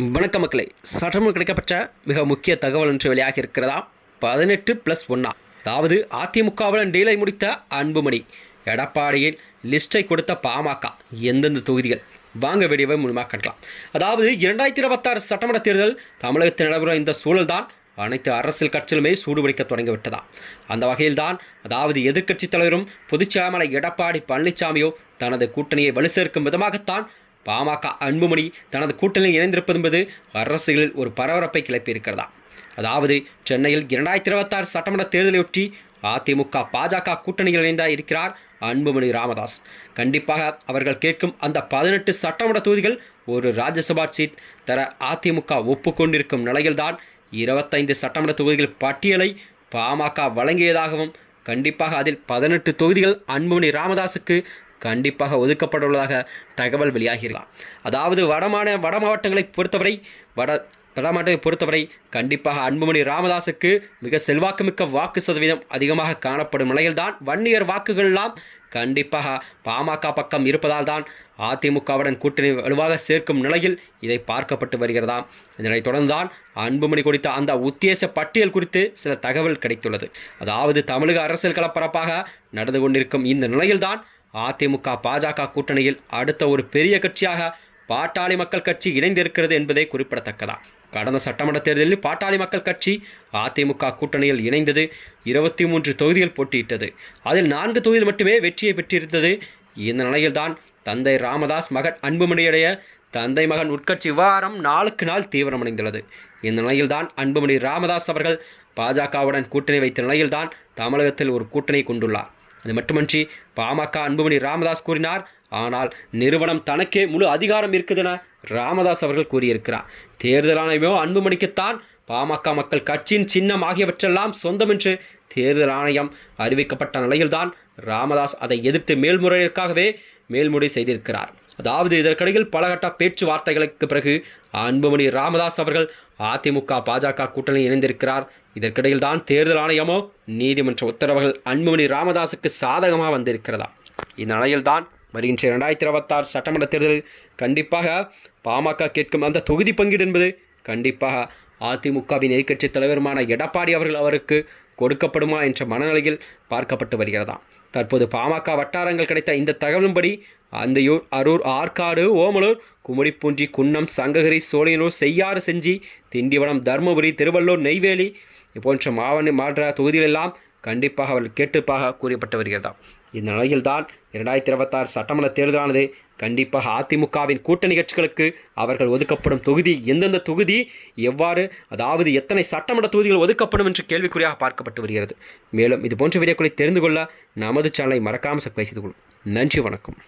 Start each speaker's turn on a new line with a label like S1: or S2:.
S1: வணக்க மக்களே, சற்றமுன் கிடைக்கப்பட்ட மிக முக்கிய தகவல் ஒன்று வெளியாக இருக்கிறதா. 18+1 அதாவது அதிமுகவுடன் டீலை முடித்த அன்புமணி, எடப்பாடியின் லிஸ்ட்டை கொடுத்த பாமக எந்தெந்த தொகுதிகள், வாங்க வீடியோவை முழுமையாக காட்டலாம். அதாவது 2026 சட்டமன்ற தேர்தல் தமிழகத்தில் நடைபெறும் இந்த சூழல்தான் அனைத்து அரசியல் கட்சிகளுமே சூடுபிடிக்க தொடங்கிவிட்டதா. அந்த வகையில்தான் அதாவது எதிர்க்கட்சித் தலைவரும் பொதுச்செயலாளர் எடப்பாடி பழனிசாமியோ தனது கூட்டணியை வலு சேர்க்கும் விதமாகத்தான் பாமக அன்புமணி தனது கூட்டணியில் இணைந்திருப்பது என்பது அரசியலில் ஒரு பரபரப்பை கிளப்பியிருக்கிறதா. அதாவது சென்னையில் 2026 சட்டமன்ற தேர்தலையொட்டி அதிமுக பாஜக கூட்டணியில் இணைந்தார் இருக்கிறார் அன்புமணி ராமதாஸ். கண்டிப்பாக அவர்கள் கேட்கும் அந்த 18 சட்டமன்ற தொகுதிகள் ஒரு ராஜ்யசபா சீட் தர அதிமுக ஒப்புக்கொண்டிருக்கும் நிலையில்தான் 25 சட்டமன்ற தொகுதிகள் பட்டியலை பாமக வழங்கியதாகவும், கண்டிப்பாக அதில் 18 தொகுதிகள் அன்புமணி ராமதாஸுக்கு கண்டிப்பாக ஒதுக்கப்பட்டுள்ளதாக தகவல் வெளியாகிறார். அதாவது வட மாவட்டங்களை பொறுத்தவரை கண்டிப்பாக அன்புமணி ராமதாஸுக்கு மிக செல்வாக்குமிக்க வாக்கு சதவீதம் அதிகமாக காணப்படும் நிலையில்தான் வன்னியர் வாக்குகளெல்லாம் கண்டிப்பாக பாமக பக்கம் இருப்பதால் தான் அதிமுகவுடன் கூட்டணி வலுவாக சேர்க்கும் நிலையில் இதை பார்க்கப்பட்டு வருகிறதா. இதனைத் தொடர்ந்துதான் அன்புமணி குறித்த அந்த உத்தேச பட்டியல் குறித்து சில தகவல் கிடைத்துள்ளது. அதாவது தமிழக அரசியல் களப்பரப்பாக நடந்து கொண்டிருக்கும் இந்த நிலையில்தான் அதிமுக பாஜக கூட்டணியில் அடுத்த ஒரு பெரிய கட்சியாக பாட்டாளி மக்கள் கட்சி இணைந்திருக்கிறது என்பதே குறிப்பிடத்தக்கதா. கடந்த சட்டமன்ற தேர்தலில் பாட்டாளி மக்கள் கட்சி அதிமுக கூட்டணியில் இணைந்தது 23 தொகுதிகள் போட்டியிட்டது. அதில் 4 தொகுதிகள் மட்டுமே வெற்றியை பெற்றிருந்தது. இந்த நிலையில்தான் தந்தை ராமதாஸ் மகன் அன்புமணியுடைய தந்தை மகன் உட்கட்சி விவகாரம் நாளுக்கு நாள் தீவிரமடைந்துள்ளது. இந்த நிலையில்தான் அன்புமணி ராமதாஸ் அவர்கள் பாஜகவுடன் கூட்டணி வைத்த நிலையில்தான் தமிழகத்தில் ஒரு கூட்டணி கொண்டுள்ளார். அது மட்டுமன்றி பாமக அன்புமணி ராமதாஸ் கூறினார், ஆனால் நிறுவனம் தனக்கே முழு அதிகாரம் இருக்குதென ராமதாஸ் அவர்கள் கூறியிருக்கிறார். தேர்தல் ஆணையமோ அன்புமணிக்குத்தான் பாமக மக்கள் கட்சியின் சின்னம் ஆகியவற்றெல்லாம் சொந்தம் என்று தேர்தல் ஆணையம் அறிவிக்கப்பட்ட நிலையில்தான் ராமதாஸ் அதை எதிர்த்து மேல்முறை செய்திருக்கிறார். அதாவது இதற்கிடையில் பலகட்ட பேச்சுவார்த்தைகளுக்கு பிறகு அன்புமணி ராமதாஸ் அவர்கள் அதிமுக பாஜக கூட்டணியில் இணைந்திருக்கிறார். இதற்கிடையில் தான் தேர்தல் ஆணையமோ நீதிமன்ற உத்தரவுகள் அன்புமணி ராமதாஸுக்கு சாதகமாக வந்திருக்கிறதா. இந்த நிலையில்தான் வருகின்ற 2026 சட்டமன்ற தேர்தலில் கண்டிப்பாக பாமக கேட்கும் அந்த தொகுதி பங்கீடு என்பது கண்டிப்பாக அதிமுகவின் எதிர்க்கட்சி தலைவருமான எடப்பாடி அவருக்கு கொடுக்கப்படுமா என்ற மனநிலையில் பார்க்கப்பட்டு வருகிறதா. தற்போது பாமக வட்டாரங்கள் கிடைத்த இந்த தகவலின்படி அந்தியூர், அரூர், ஆற்காடு, ஓமலூர், கும்மிடிப்பூண்டி, குன்னம், சங்ககிரி, சோழியனூர், செய்யாறு, செஞ்சி, திண்டிவனம், தருமபுரி, திருவள்ளூர், நெய்வேலி போன்ற மாவட்ட தொகுதிகளெல்லாம் கண்டிப்பாக அவர்கள் கேட்டுப்பாக கூறப்பட்டு வருகிறதா. இந்த நிலையில்தான் 2026 சட்டமன்ற தேர்தலானது கண்டிப்பாக அதிமுகவின் கூட்டணி கட்சிகளுக்கு அவர்கள் ஒதுக்கப்படும் தொகுதி எந்தெந்த தொகுதி எவ்வாறு, அதாவது எத்தனை சட்டமன்ற தொகுதிகள் ஒதுக்கப்படும் என்று கேள்விக்குறியாக பார்க்கப்பட்டு வருகிறது. மேலும் இது போன்ற வீடியோக்களை தெரிந்து கொள்ள நமது சேனலை மறக்காமல் சப்ஸ்கிரைப் செய்து கொள்ளும். நன்றி, வணக்கம்.